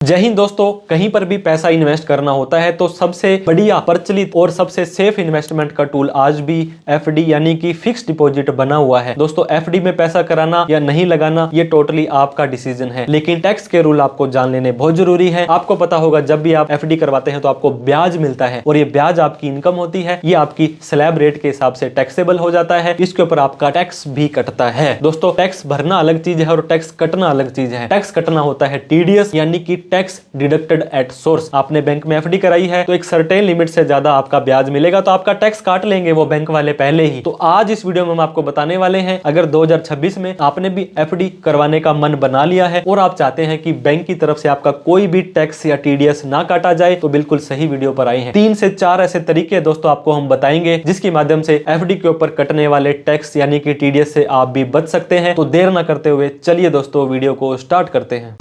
जय हिंद दोस्तों, कहीं पर भी पैसा इन्वेस्ट करना होता है तो सबसे बढ़िया प्रचलित और सबसे सेफ इन्वेस्टमेंट का टूल आज भी एफडी यानी कि फिक्स डिपॉजिट बना हुआ है। दोस्तों एफडी में पैसा कराना या नहीं लगाना ये टोटली आपका डिसीजन है, लेकिन टैक्स के रूल आपको जान लेने बहुत जरूरी है। आपको पता होगा जब भी आप एफडी करवाते हैं तो आपको ब्याज मिलता है और ये ब्याज आपकी इनकम होती है, ये आपकी स्लैब रेट के हिसाब से टैक्सेबल हो जाता है, इसके ऊपर आपका टैक्स भी कटता है। दोस्तों टैक्स भरना अलग चीज है और टैक्स कटना अलग चीज है। टैक्स कटना होता है टीडीएस यानी कि टैक्स डिडक्टेड एट सोर्स। आपने बैंक में एफडी कराई है तो एक सर्टेन लिमिट से ज्यादा आपका ब्याज मिलेगा तो आपका टैक्स काट लेंगे वो बैंक वाले पहले ही। तो आज इस वीडियो में हम आपको बताने वाले हैं, अगर 2026 में आपने भी एफडी करवाने का मन बना लिया है और आप चाहते हैं कि बैंक की तरफ से आपका कोई भी टैक्स या टीडीएस ना काटा जाए तो बिल्कुल सही वीडियो पर आए हैं। 3 से 4 ऐसे तरीके दोस्तों आपको हम बताएंगे जिसके माध्यम से एफडी के ऊपर कटने वाले टैक्स यानी कि टीडीएस से आप भी बच सकते हैं। तो देर ना करते हुए चलिए दोस्तों वीडियो को स्टार्ट करते हैं।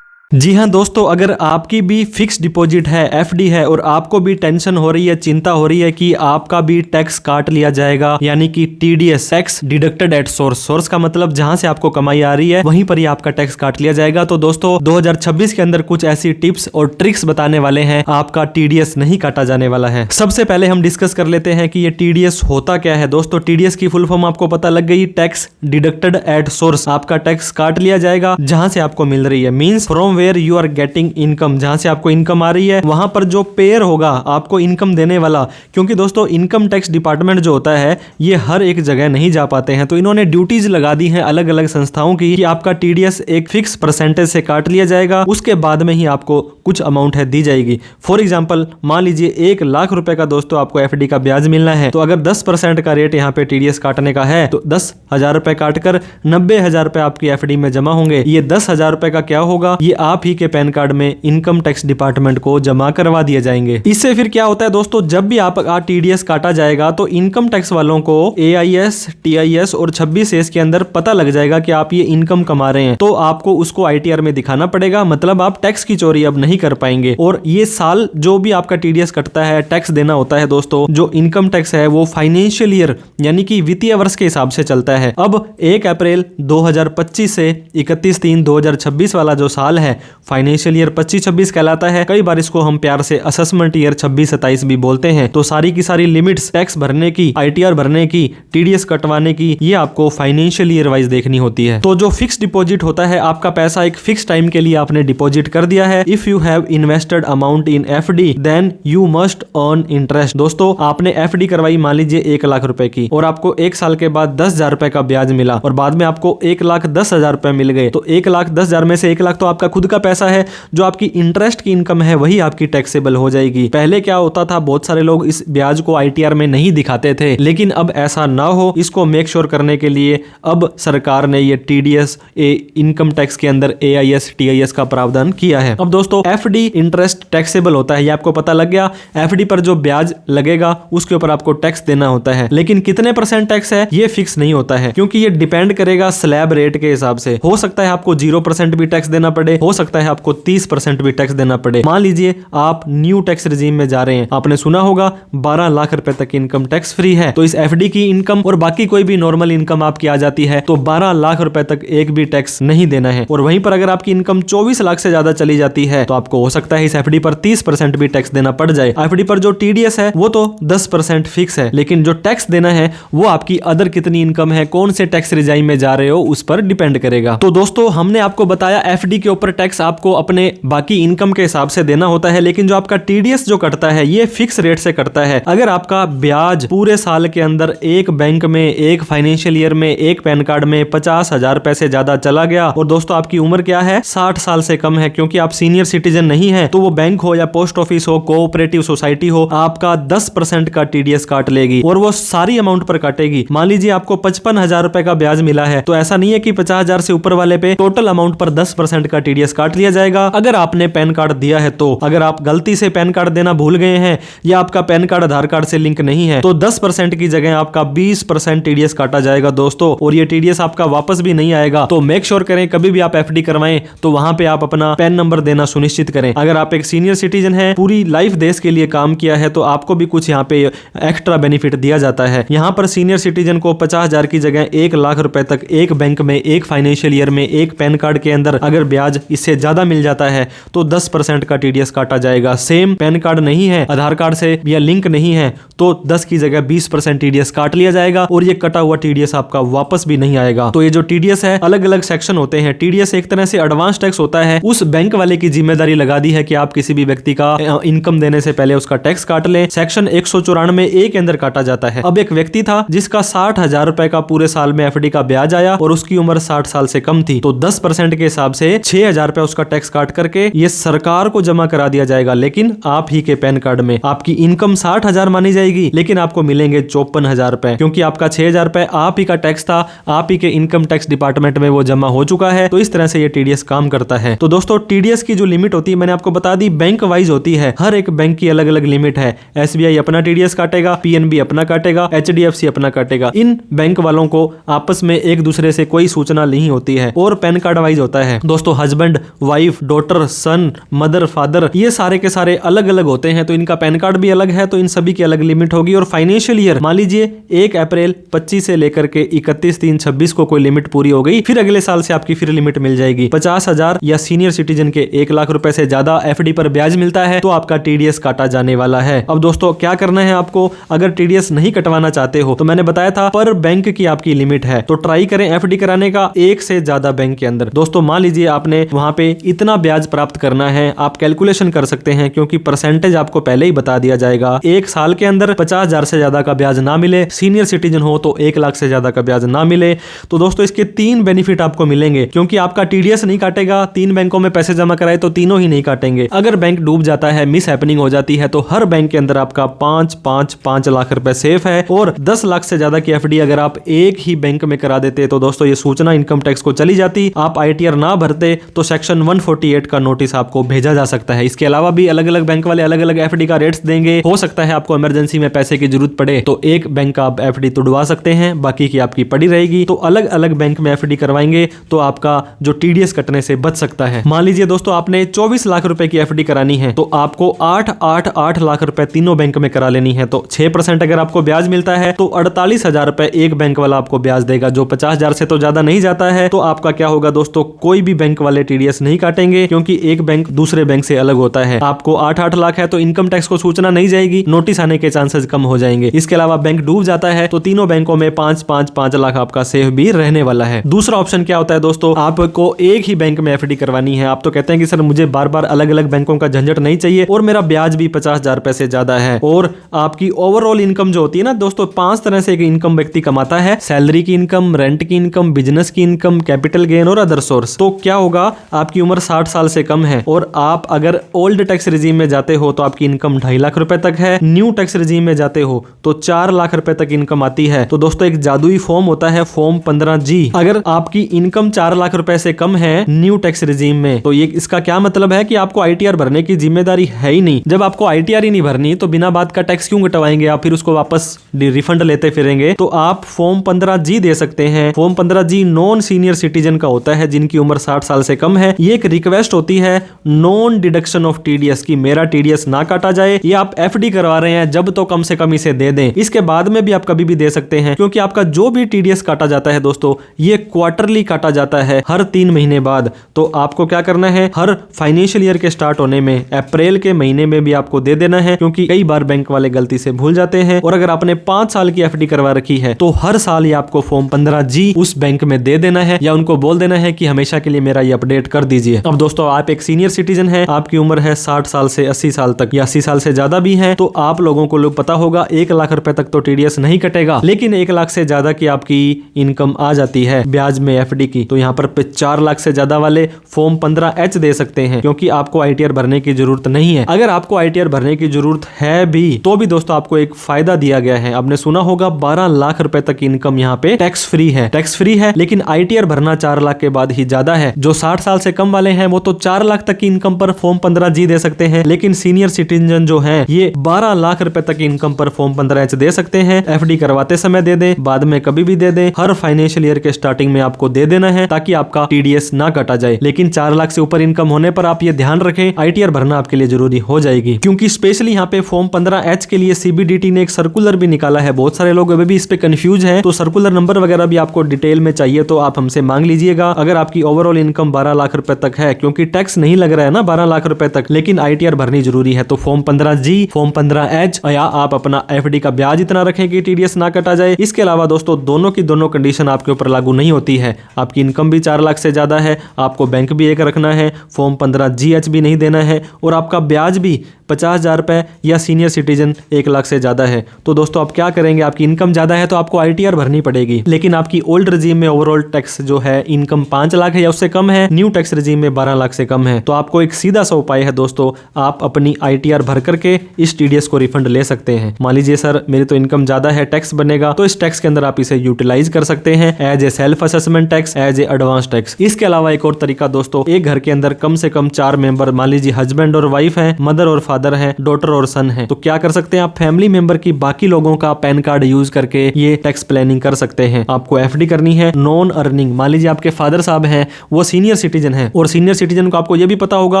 जी हाँ दोस्तों, अगर आपकी भी फिक्स डिपॉजिट है, एफडी है और आपको भी टेंशन हो रही है, चिंता हो रही है कि आपका भी टैक्स काट लिया जाएगा यानी कि TDS tax deducted at source. Source का मतलब जहां से आपको कमाई आ रही है वहीं पर ही आपका टैक्स काट लिया जाएगा। तो दोस्तों 2026 के अंदर कुछ ऐसी टिप्स और ट्रिक्स बताने वाले हैं, आपका टीडीएस नहीं काटा जाने वाला है। सबसे पहले हम डिस्कस कर लेते हैं कि ये टीडीएस होता क्या है। दोस्तों टीडीएस की फुल फॉर्म आपको पता लग गई, टैक्स डिडक्टेड एट सोर्स। आपका टैक्स काट लिया जाएगा जहां से आपको मिल रही है, means from where you are getting income. जहां से आपको इनकम आ रही है वहां पर जो पेयर होगा आपको इनकम देने वाला, क्योंकि दोस्तों इनकम टैक्स डिपार्टमेंट जो होता है ये हर एक जगह नहीं जा पाते हैं, तो इन्होंने ड्यूटीज लगा दी हैं अलग अलग संस्थाओं की कि आपका टीडीएस एक फिक्स परसेंटेज से काट लिया जाएगा, उसके बाद में ही आपको कुछ अमाउंट है दी जाएगी। फॉर एग्जाम्पल मान लीजिए 1 लाख रुपए का दोस्तों आपको एफडी का ब्याज मिलना है, तो अगर 10% का रेट यहाँ पे टीडीएस काटने का है तो 10,000 रुपए काटकर 90,000 रुपए आपकी एफडी में जमा होंगे। ये 10,000 रुपए का क्या होगा, ये आप ही के पैन कार्ड में इनकम टैक्स डिपार्टमेंट को जमा करवा दिए जाएंगे। इससे फिर क्या होता है दोस्तों, जब भी आपका टीडीएस काटा जाएगा तो इनकम टैक्स वालों को एआईएस, टीआईएस और 26 के अंदर पता लग जाएगा कि आप ये इनकम कमा रहे हैं, तो आपको उसको आईटीआर में दिखाना पड़ेगा। मतलब आप टैक्स की चोरी अब नहीं कर पाएंगे। और ये साल जो भी आपका टीडीएस कटता है, टैक्स देना होता है दोस्तों, जो इनकम टैक्स है वो फाइनेंशियल ईयर यानी कि वित्तीय वर्ष के हिसाब से चलता है। अब 1 अप्रैल 2025 से 31/3/2026 वाला जो साल है फाइनेंशियल ईयर 25-26 कहलाता है। कई बार इसको हम प्यार से असेसमेंट ईयर 26-27 भी बोलते हैं। तो सारी की सारी लिमिट्स टैक्स भरने की, आईटीआर भरने की, टीडीएस कटवाने की, ये आपको फाइनेंशियल ईयर वाइज देखनी होती है। तो जो फिक्स डिपॉजिट होता है, आपका पैसा एक फिक्स टाइम के लिए आपने डिपॉजिट कर दिया है। If you have invested amount in FD then you must earn interest. दोस्तों आपने एफडी करवाई मान लीजिए 1 लाख रुपए की और आपको 1 साल के बाद 10,000 रुपए का ब्याज मिला और बाद में आपको 1,10,000 रुपए मिल गए, तो 1,10,000 में से 1 लाख तो आपका खुद का पैसा है, जो आपकी इंटरेस्ट की इनकम है वही आपकी टैक्सेबल हो जाएगी। पहले क्या होता था, बहुत सारे लोग इस ब्याज को आईटीआर में नहीं दिखाते थे, लेकिन अब ऐसा ना हो इसको मेक श्योर करने के लिए अब सरकार ने ये टीडीएस इनकम टैक्स के अंदर एआईएस, टीआईएस का प्रावधान किया है। अब दोस्तों एफडी इंटरेस्ट टैक्सेबल होता है, ये आपको पता लग गया। एफडी पर जो ब्याज लगेगा उसके ऊपर आपको टैक्स देना होता है, लेकिन कितने % टैक्स है ये फिक्स नहीं होता है, क्योंकि ये डिपेंड करेगा स्लैब रेट के हिसाब से। हो सकता है आपको 0% भी टैक्स देना पड़े, हो सकता है आपको 30% भी टैक्स देना पड़े। मान लीजिए आप न्यू टैक्स रिजीम में जा रहे हैं, आपने सुना होगा 12 लाख रुपए तक इनकम टैक्स फ्री है, तो इस एफडी की इनकम और बाकी कोई भी नॉर्मल इनकम आपकी आ जाती है तो 12 लाख रुपए तक एक भी टैक्स नहीं देना है। और वहीं पर अगर आपकी इनकम 24 लाख से ज्यादा चली जाती है तो आपको हो सकता है इस एफडी पर 30% भी टैक्स देना पड़ जाए। एफडी पर जो टीडीएस है वो तो 10% फिक्स है, लेकिन जो टैक्स देना है वो आपकी अदर कितनी इनकम है, कौन से टैक्स रिजाइम में जा रहे हो उस पर डिपेंड करेगा। तो दोस्तों हमने आपको बताया एफडी के ऊपर टैक्स आपको अपने बाकी इनकम के हिसाब से देना होता है, लेकिन जो आपका टीडीएस जो कटता है ये फिक्स रेट से कटता है। अगर आपका ब्याज पूरे साल के अंदर एक बैंक में, एक फाइनेंशियल ईयर में, एक पैन कार्ड में 50,000 रुपए से ज्यादा चला गया और दोस्तों आपकी उम्र क्या है, 60 साल से कम है, क्योंकि आप सीनियर सिटीजन नहीं है, तो वो बैंक हो या पोस्ट ऑफिस हो, कोऑपरेटिव सोसाइटी हो, आपका 10% का टीडीएस काट लेगी और वो सारी अमाउंट पर काटेगी। मान लीजिए आपको 55,000 रुपए का ब्याज मिला है, तो ऐसा नहीं है कि 50,000 से ऊपर वाले पे टोटल अमाउंट पर 10% का टीडीएस काट लिया जाएगा। अगर आपने पैन कार्ड दिया है तो, अगर आप गलती से पैन कार्ड देना भूल गए हैं या आपका पैन कार्ड आधार कार्ड से लिंक नहीं है तो 10% की जगह आपका 20% टीडीएस काटा जाएगा दोस्तों, और ये टीडीएस आपका वापस भी नहीं आएगा। तो मेक श्योर करें कभी भी आप एफडी करवाएं तो वहां पे आप अपना पैन नंबर देना सुनिश्चित सुनिश्चित करें। अगर आप एक सीनियर सिटीजन है, पूरी लाइफ देश के लिए काम किया है, तो आपको भी कुछ यहाँ पे एक्स्ट्रा बेनिफिट दिया जाता है। यहाँ पर सीनियर सिटीजन को 50,000 की जगह 1 लाख रुपए तक एक बैंक में एक फाइनेंशियल ईयर में एक पैन कार्ड के अंदर अगर ब्याज इससे ज्यादा मिल जाता है तो 10% का टीडीएस काटा जाएगा। सेम पैन कार्ड नहीं है, आधार कार्ड से या लिंक नहीं है, तो 10 की जगह 20% टीडीएस काट लिया जाएगा और ये कटा हुआ टीडीएस आपका वापस भी नहीं आएगा। तो ये जो टीडीएस है, अलग अलग सेक्शन होते हैं। टीडीएस एक तरह से एडवांस टैक्स होता है। उस बैंक वाले की जिम्मेदारी लगा दी है कि आप किसी भी व्यक्ति का इनकम देने से पहले उसका टैक्स काट ले। सेक्शन 194A के अंदर काटा जाता है। अब एक व्यक्ति था जिसका 60,000 रुपए का पूरे साल में एफडी का ब्याज आया और उसकी उम्र 60 साल से कम थी, तो 10% के हिसाब से 6,000 रुपए उसका टैक्स काट करके ये सरकार को जमा करा दिया जाएगा। लेकिन आप ही के पैन कार्ड में आपकी इनकम 60,000 मानी जाएगी, लेकिन आपको मिलेंगे 54,000 रुपए, क्योंकि आपका 6,000 रुपए आप ही का टैक्स था, आप ही के इनकम टैक्स डिपार्टमेंट में वो जमा हो चुका है। तो इस तरह से ये टीडीएस काम करता है। तो दोस्तों, टीडीएस की जो लिमिट होती है मैंने आपको बता दी, बैंक वाइज होती है। हर एक बैंक की अलग अलग लिमिट है। एसबीआई अपना टीडीएस काटेगा, पीएनबी अपना काटेगा, एचडीएफसी अपना काटेगा। इन बैंक वालों को आपस में एक दूसरे से कोई सूचना नहीं होती है। और पैन कार्ड वाइज होता है दोस्तों, हस्बैंड, वाइफ, डॉटर, सन, मदर, फादर, ये सारे के सारे अलग अलग होते हैं, तो इनका पैन कार्ड भी अलग है, तो इन सभी की अलग लिमिट होगी। और फाइनेंशियल ईयर मान लीजिए 1 अप्रैल 25 से लेकर के 31/3/26 को कोई लिमिट पूरी हो गई, फिर अगले साल से आपकी फिर लिमिट मिल जाएगी 50,000 या सीनियर सिटीजन के 1 लाख रुपए से ज्यादा एफडी पर ब्याज मिलता है तो आपका टीडीएस काटा जाने वाला है। अब दोस्तों क्या करना है आपको, अगर टीडीएस नहीं कटवाना चाहते हो तो मैंने बताया था पर बैंक की आपकी लिमिट है, तो ट्राई करें एफडी कराने का एक से ज्यादा बैंक के अंदर। दोस्तों मान लीजिए आपने वहां पे इतना ब्याज प्राप्त करना है, आप कैलकुलेशन कर सकते हैं क्योंकि परसेंटेज आपको पहले ही बता दिया जाएगा। एक साल के अंदर 50,000 से ज्यादा का ब्याज ना मिले, सीनियर सिटीजन हो तो 1 लाख से ज्यादा का ब्याज ना मिले। तो दोस्तों इसके 3 बेनिफिट आपको मिलेंगे, क्योंकि आपका टीडीएस नहीं काटेगा। 3 बैंकों में पैसे जमा कराए तो तीनों ही नहीं काटेंगे। अगर बैंक डूब जाता है, मिस हैपनिंग हो जाती है, तो हर बैंक के अंदर आपका 5 लाख रुपए सेफ है। और 10 लाख से ज्यादा की एफडी अगर आप एक ही बैंक में करा देते तो दोस्तों ये सूचना इनकम टैक्स को चली जाती, आप आईटीआर ना भरते तो सेक्शन 148 का नोटिस आपको भेजा जा सकता है। इसके अलावा भी अलग अलग बैंक वाले अलग अलग एफडी का रेट्स देंगे। हो सकता है आपको इमरजेंसी में पैसे की जरूरत पड़े तो एक बैंक का आप एफडी तुड़वा सकते हैं, बाकी की आपकी पड़ी रहेगी। तो अलग अलग बैंक में एफडी करवाएंगे तो आपका जो टीडीएस कटने से बच सकता है। मान लीजिए दोस्तों आपने 24 लाख रुपए की एफडी करानी है तो आपको 8 लाख रुपए तीनों बैंक में करा लेनी है। तो 6% अगर आपको ब्याज मिलता है तो 48,000 रुपए एक बैंक वाला आपको ब्याज देगा, जो 50,000 से तो ज्यादा नहीं जाता है। तो आपका क्या होगा दोस्तों, कोई भी बैंक वाले टीडीएस नहीं काटेंगे, क्योंकि एक बैंक दूसरे बैंक से अलग होता है। आपको 8 लाख है तो इनकम टैक्स को सूचना नहीं जाएगी, नोटिस आने के चांसेस कम हो जाएंगे। इसके अलावा बैंक डूब जाता है तो तीनों बैंकों में 5 लाख आपका सेफ भी रहने वाला है। दूसरा ऑप्शन क्या होता है दोस्तों, आपको एक ही बैंक में एफडी करवानी है। आप तो कहते हैं कि सर मुझे बार बार अलग अलग बैंकों का झंझट नहीं चाहिए और मेरा ब्याज भी 50,000 रुपए से ज्यादा है। और आपकी ओवरऑल इनकम जो होती है ना दोस्तों, 5 तरह से एक इनकम व्यक्ति कमाता है, सैलरी की इनकम, रेंट की इनकम, बिजनेस की इनकम, कैपिटल गेन और अदर सोर्स। तो क्या होगा, आपकी उम्र 60 साल से कम है और आप अगर ओल्ड टैक्स रिजीम में जाते हो तो आपकी इनकम 2.5 लाख रुपए तक है, न्यू टैक्स रिजीम में जाते हो तो 4 लाख रुपए तक इनकम आती है। तो दोस्तों एक जादुई फॉर्म होता है फॉर्म 15G। अगर आपकी इनकम 4 लाख रुपए से कम है न्यू टैक्स रिजीम में, तो ये इसका क्या मतलब है कि आपको आईटीआर भरने की जिम्मेदारी है ही नहीं। जब आपको आईटीआर ही नहीं भरनी तो बिना बात का टैक्स क्यों कटवाएंगे आप, फिर उसको वापस रिफंड लेते फिरेंगे। तो आप फॉर्म 15G दे सकते हैं। Form 15G non senior citizen का होता है जिनकी उम्र 60 साल से कम है। ये एक रिक्वेस्ट होती है नॉन डिडक्शन ऑफ टीडीएस की, मेरा टीडीएस ना काटा जाए। ये आप एफडी करवा रहे हैं जब तो कम से कम इसे दे दें, इसके बाद में भी आप कभी भी दे सकते हैं, क्योंकि आपका जो भी टीडीएस काटा जाता है दोस्तों ये क्वार्टरली काटा जाता है, हर 3 महीने बाद। तो आपको क्या करना है, हर फाइनेंशियल ईयर के स्टार्ट होने में अप्रैल के महीने में भी आपको दे देना है, क्योंकि कई बार बैंक वाले गलती से भूल जाते हैं। और अगर आपने 5 साल की एफडी करवा रखी है तो हर साल ये आपको फॉर्म 15G उस बैंक में दे देना है या उनको बोल देना है कि हमेशा के लिए मेरा ये अपडेट कर दीजिए। अब दोस्तों आप एक सीनियर सिटीजन है, आपकी उम्र है 60 साल से 80 साल तक या 80 साल से ज्यादा भी है, तो आप लोगों को पता होगा 1 लाख रुपए तक तो टीडीएस नहीं कटेगा, लेकिन 1 लाख से ज्यादा की आपकी इनकम आ जाती है ब्याज में एफडी की, तो यहाँ पर 4 लाख से ज्यादा वाले फॉर्म 15H दे सकते हैं, क्योंकि आपको आईटीआर भरने की जरूरत नहीं है। अगर आपको आईटीआर भरने की जरूरत है भी तो भी दोस्तों आपको एक फायदा दिया गया है। आपने सुना होगा 12 लाख रुपए तक इनकम यहाँ पे टैक्स फ्री है। टैक्स फ्री है लेकिन आईटीआर भरना 4 लाख के बाद ही ज्यादा है। जो 60 साल से कम वाले हैं वो तो 4 लाख तक की इनकम पर फॉर्म 15G दे सकते हैं, लेकिन सीनियर सिटीजन जो है ये 12 लाख रुपए तक इनकम पर फॉर्म 15H दे सकते हैं। एफडी करवाते समय दे दें, बाद में कभी भी दे दें, हर फाइनेंशियल ईयर के स्टार्टिंग में आपको दे देना है ताकि आपका टीडीएस ना काटा जाए। लेकिन 4 लाख से ऊपर इनकम होने पर आप ये ध्यान रखें, ITR भरना आपके लिए जरूरी हो जाएगी, क्योंकि स्पेशली यहाँ पे फॉर्म 15H के लिए CBDT ने एक सर्कुलर भी निकाला है। बहुत सारे लोग अभी भी इस पे कंफ्यूज हैं, तो सर्कुलर नंबर वगैरह भी आपको डिटेल में चाहिए तो आप हमसे मांग लीजिएगा। अगर आपकी ओवरऑल इनकम 12 लाख रुपए तक है, क्योंकि टैक्स नहीं लग रहा है ना 12 लाख रुपए तक, लेकिन ITR भरनी जरूरी है, तो फॉर्म 15G, फॉर्म 15H, या आप अपना FD का ब्याज इतना रखें कि TDS ना कटा जाए। इसके अलावा दोस्तों दोनों की दोनों कंडीशन आपके ऊपर लागू नहीं होती है। आपकी इनकम भी 4 लाख से ज्यादा है, आपको बैंक भी एक रखना है, फॉर्म 15GH भी नहीं देना है, और आपका ब्याज भी 50,000 रुपए या सीनियर सिटीजन 1 लाख से ज्यादा है। तो दोस्तों आप क्या करेंगे, आपकी इनकम ज्यादा है तो आपको ITR भरनी पड़ेगी, लेकिन आपकी ओल्ड रिजीम में ओवरऑल टैक्स जो है इनकम 5 लाख है या उससे कम है, न्यू टैक्स रिजीम में 12 लाख से कम है, तो आपको एक सीधा सा उपाय है दोस्तों, आप अपनी ITR भर करके इस TDS को रिफंड ले सकते हैं। मान लीजिए सर मेरी तो इनकम ज्यादा है, टैक्स बनेगा, तो इस टैक्स के अंदर आप इसे यूटिलाइज कर सकते हैं as a self assessment tax, as a advance tax. इसके अलावा एक और तरीका दोस्तों, एक घर के अंदर कम से कम 4 मेंबर, मान लीजिए हस्बैंड और वाइफ है, मदर और फादर है, डॉटर और सन है, तो क्या कर सकते हैं आप, फैमिली मेंबर की बाकी लोगों का पैन कार्ड यूज करके ये टैक्स प्लानिंग कर सकते हैं। आपको FD करनी है नॉन अर्निंग, मान लीजिए आपके फादर साहब हैं, वो सीनियर सिटीजन है, और सीनियर सिटीजन को आपको ये भी पता होगा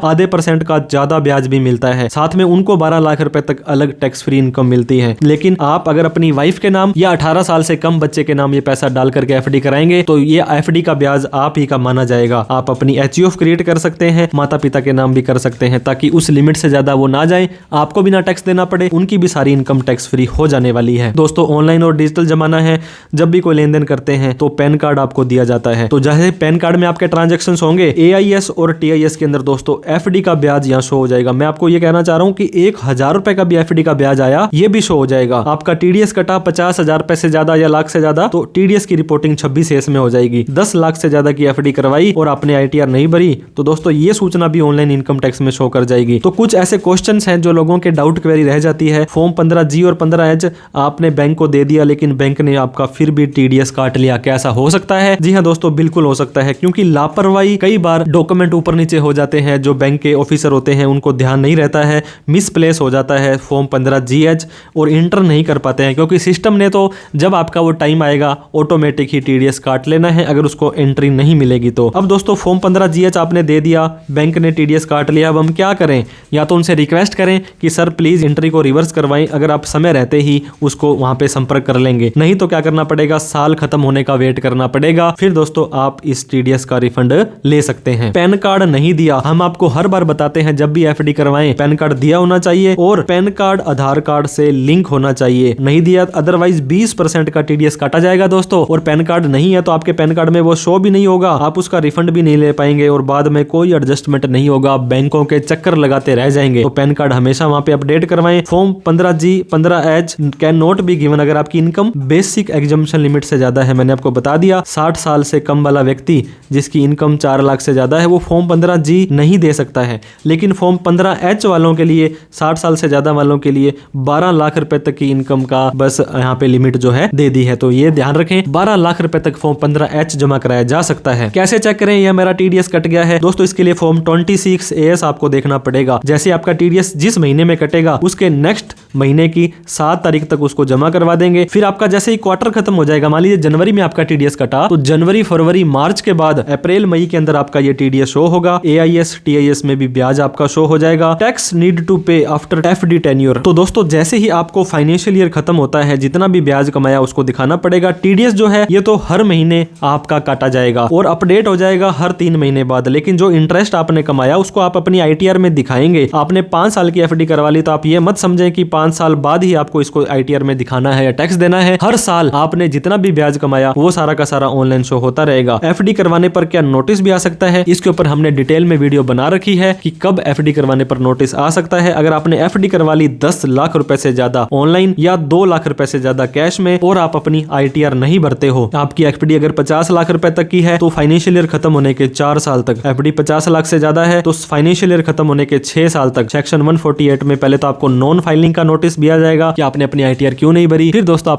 आधे % का ज्यादा ब्याज भी मिलता है, साथ में उनको 12 लाख रुपए तक अलग टैक्स फ्री इनकम मिलती है। लेकिन आप अगर अपनी वाइफ के नाम या 18 साल से कम बच्चे के नाम ये पैसा डाल करके FD कराएंगे तो ये FD का ब्याज आप ही का माना जाएगा। आप अपनी HUF क्रिएट कर सकते हैं, माता पिता के नाम भी कर सकते हैं, ताकि उस लिमिट से ज्यादा वो ना जाए, आपको भी ना टैक्स देना पड़े, उनकी भी सारी इनकम टैक्स फ्री हो जाने वाली है। दोस्तों ऑनलाइन और डिजिटल जमाना है, जब भी कोई लेन देन करते हैं तो पैन कार्ड आपको दिया जाता है, तो जैसे पैन कार्ड में आपके ट्रांजेक्शन होंगे, AIS और TIS के अंदर दोस्तों FD का ब्याज यहाँ शो हो जाएगा। मैं आपको ये कहना चाह रहा हूँ कि 1,000 रुपए का भी FD का ब्याज आया, ये भी शो हो जाएगा। आपका TDS कटा 50,000 रुपए से ज्यादा या लाख से ज्यादा, तो TDS की रिपोर्टिंग 26 में हो जाएगी। 10 लाख से ज्यादा की FD करवाई और आपने ITR नहीं भरी, तो दोस्तों ये सूचना भी ऑनलाइन इनकम टैक्स में शो कर जाएगी। तो कुछ ऐसे क्वेश्चंस हैं जो लोगों के डाउट क्वेरी रह जाती है। फॉर्म 15G और 15H आपने बैंक को दे दिया, लेकिन बैंक ने आपका फिर भी TDS काट लिया, क्या ऐसा हो सकता है? जी हाँ दोस्तों, बिल्कुल हो सकता है, क्योंकि लापरवाही, कई बार डॉक्यूमेंट ऊपर नीचे हो जाते हैं, जो बैंक के ऑफिसर होते हैं उनको ध्यान नहीं रहता है, मिसप्लेस हो जाता है फॉर्म 15GH और इंटर नहीं कर पाते हैं, क्योंकि सिस्टम ने तो जब आपका वो टाइम आएगा ऑटोमेटिक ही TDS काट लेना है अगर उसको एंट्री नहीं मिलेगी तो। अब दोस्तों फॉर्म 15GH आपने दे दिया, बैंक ने TDS काट लिया, अब हम क्या करें? या तो उनसे रिक्वेस्ट करें कि सर प्लीज एंट्री को रिवर्स करवाएं, अगर आप समय रहते ही उसको वहां पे संपर्क कर लेंगे, नहीं तो क्या करना पड़ेगा, साल खत्म होने का वेट करना पड़ेगा, फिर दोस्तों आप इस TDS का रिफंड ले सकते हैं। पैन कार्ड नहीं दिया, हम आपको हर बार बताते हैं जब भी FD करवाएं पैन कार्ड दिया होना चाहिए, और पैन कार्ड आधार कार्ड से लिंक होना चाहिए, नहीं दिया अदरवाइज 20% का TDS काटा जाएगा दोस्तों। और पैन कार्ड नहीं है तो आपके पैन कार्ड में वो शो भी नहीं होगा, आप उसका रिफंड भी नहीं ले पाएंगे, और बाद में कोई एडजस्टमेंट नहीं होगा, आप बैंकों के चक्कर लगाते रह जाएंगे। तो पैन कार्ड हमेशा वहां पे अपडेट करवाएं। Form 15G 15H can not be given अगर आपकी इनकम बेसिक एग्जम्पशन लिमिट से ज्यादा है। मैंने आपको बता दिया 60 साल से कम वाला व्यक्ति जिसकी इनकम 4 लाख से ज्यादा है वो फॉर्म 15G नहीं दे सकता है, लेकिन फॉर्म 15H वालों के लिए, 60 साल से ज्यादा वालों के लिए 12 लाख रुपए तक की इनकम का बस यहाँ पे लिमिट जो है दे दी है। तो ये ध्यान रखें, 12 लाख रुपए तक फॉर्म 15H जमा कराया जा सकता है। कैसे चेक करें यह मेरा TDS कट गया है? दोस्तों इसके लिए फॉर्म 26AS आपको देखना पड़ेगा। जैसे आपका TDS जिस महीने में कटेगा उसके नेक्स्ट महीने की 7 तारीख तक उसको जमा करवा देंगे। फिर आपका जैसे ही क्वार्टर खत्म हो जाएगा, मान लीजिए जनवरी में आपका TDS कटा, तो जनवरी फरवरी मार्च के बाद अप्रैल मई के अंदर आपका ये TDS शो होगा। AIS TIS में भी ब्याज आपका शो हो जाएगा। टैक्स नीड टू पे आफ्टर FD टेन्योर। तो दोस्तों जैसे ही आपको फाइनेंशियल ईयर खत्म होता है, जितना भी ब्याज कमाया उसको दिखाना पड़ेगा। TDS जो है ये तो हर महीने आपका काटा जाएगा और अपडेट हो जाएगा हर 3 महीने बाद, लेकिन जो इंटरेस्ट आपने कमाया उसको आप अपनी ITR में दिखाएंगे। आपने 5 साल की FD करवा ली तो आप ये मत समझें कि 5 साल बाद ही आपको इसको ITR में दिखाना है या टैक्स देना है। हर साल आपने जितना भी ब्याज कमाया वो सारा का सारा ऑनलाइन शो होता रहेगा। FD करवाने पर क्या नोटिस भी आ सकता है, इसके ऊपर हमने डिटेल में वीडियो बना रखी है कि कब FD करवाने पर नोटिस आ सकता है। अगर आपने FD करवा ली 10 लाख रुपए से ज्यादा ऑनलाइन या 2 लाख रुपए से ज्यादा कैश में और आप अपनी ITR नहीं भरते हो, आपकी FD अगर 50 लाख रुपए तक की है तो फाइनेंशियल ईयर खत्म होने के 4 साल तक, FD 50 लाख से ज्यादा है तो फाइनेंशियल ईयर खत्म होने के 6 साल तक सेक्शन 148 में पहले तो आपको नॉन फाइलिंग का नोटिस दिया जाएगा कि आपने अपनी ITR क्यों नहीं भरी। फिर दोस्तों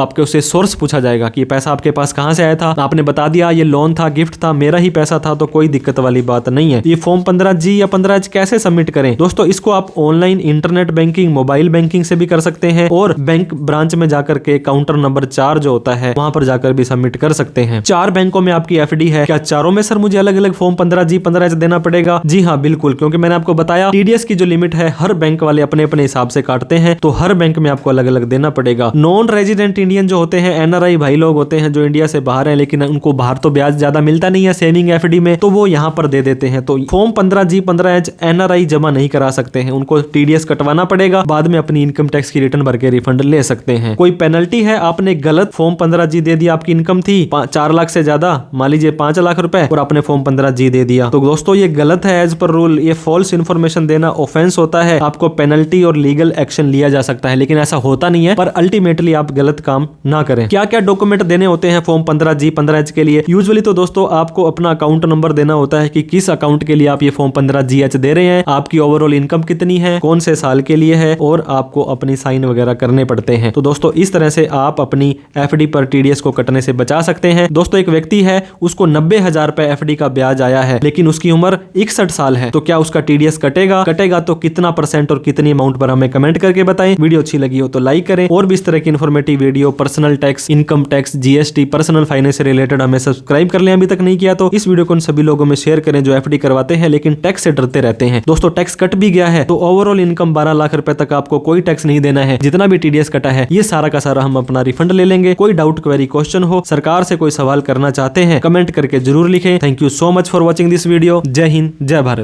आपके उससे सोर्स पूछा जाएगा कि पैसा आपके पास कहां से आया था, आपने बता दिया ये लोन था, गिफ्ट था, मेरा ही पैसा था, तो कोई दिक्कत वाली बात नहीं है। ये फॉर्म 15G या 15H कैसे सबमिट करें? दोस्तों इसको आप online internet banking, mobile banking से भी कर सकते हैं और बैंक ब्रांच में जाकर के काउंटर नंबर 4 जो होता है वहां पर जाकर भी सबमिट कर सकते हैं। 4 बैंकों में आपकी FD है, क्या चारों में सर मुझे अलग अलग फॉर्म 15G 15H देना पड़ेगा? जी हाँ बिल्कुल, क्योंकि मैंने आपको बताया टीडीएस की जो लिमिट है हर बैंक वाले अपने अपने हिसाब से काटते हैं, तो हर बैंक में आपको अलग अलग देना पड़ेगा। नॉन रेजिडेंट इंडियन जो होते हैं, एनआरआई भाई लोग होते हैं जो इंडिया से बाहर हैं, लेकिन उनको बाहर तो ब्याज ज्यादा मिलता नहीं है सेविंग एफडी में, तो वो यहाँ पर दे देते हैं। तो फॉर्म 15G15H एनआरआई जमा नहीं करा सकते हैं, उनको टीडीएस कटवाना पड़ेगा, बाद में अपनी इनकम टैक्स की रिटर्न भर के रिफंड ले सकते हैं। कोई पेनल्टी है, आपने गलत फॉर्म 15G दे दिया, आपकी इनकम थी 4 लाख से ज्यादा, मान लीजिए 5 लाख रुपए, और आपने फॉर्म 15G दे दिया, तो दोस्तों ये गलत है एज पर रूल। ये फॉल्स इन्फॉर्मेशन देना ऑफेंस होता है, आपको पेनल्टी और लीगल एक्शन लिया जा सकता है, लेकिन ऐसा होता नहीं है। पर अल्टीमेटली आप गलत काम ना करें। क्या क्या डॉक्यूमेंट देने होते हैं फॉर्म 15G15H के लिए? यूजुअली तो दोस्तों आपको अपना अकाउंट नंबर देना होता है कि किस अकाउंट के लिए आप ये फॉर्म 15GH दे रहे हैं, आपकी ओवरऑल इनकम कितनी है, कौन से साल के लिए है, और आपको अपनी साइन वगैरह करने पड़ते हैं। तो दोस्तों इस तरह से आप अपनी एफडी पर टीडीएस को कटने से बचा सकते हैं। दोस्तों एक व्यक्ति है, उसको 90,000 रुपए एफडी का ब्याज आया है, लेकिन उसकी उम्र 61 साल है, तो क्या उसका टीडीएस कटेगा? कटेगा तो कितना परसेंट और कितनी अमाउंट पर हमें कमेंट करके बताएं। वीडियो अच्छी लगी हो तो लाइक करें, और भी इस तरह की informative video, personal tax, income tax, GST, personal finance से रिलेटेड हमें सब्सक्राइब कर लें अभी तक नहीं किया तो। इस वीडियो को उन सभी लोगों में शेयर करें जो एफडी करवाते हैं लेकिन टैक्स से डरते रहते हैं। दोस्तों टैक्स कट भी गया है तो ओवरऑल इनकम 12 लाख रुपए तक आपको कोई टैक्स नहीं देना है। जितना भी टीडीएस कटा है ये सारा का सारा हम अपना रिफंड ले लेंगे। कोई डाउट, क्वेरी, क्वेश्चन हो, सरकार से कोई सवाल करना चाहते हैं, कमेंट करके जरूर लिखें। Thank you so much for watching this video. जय हिंद, जय भारत।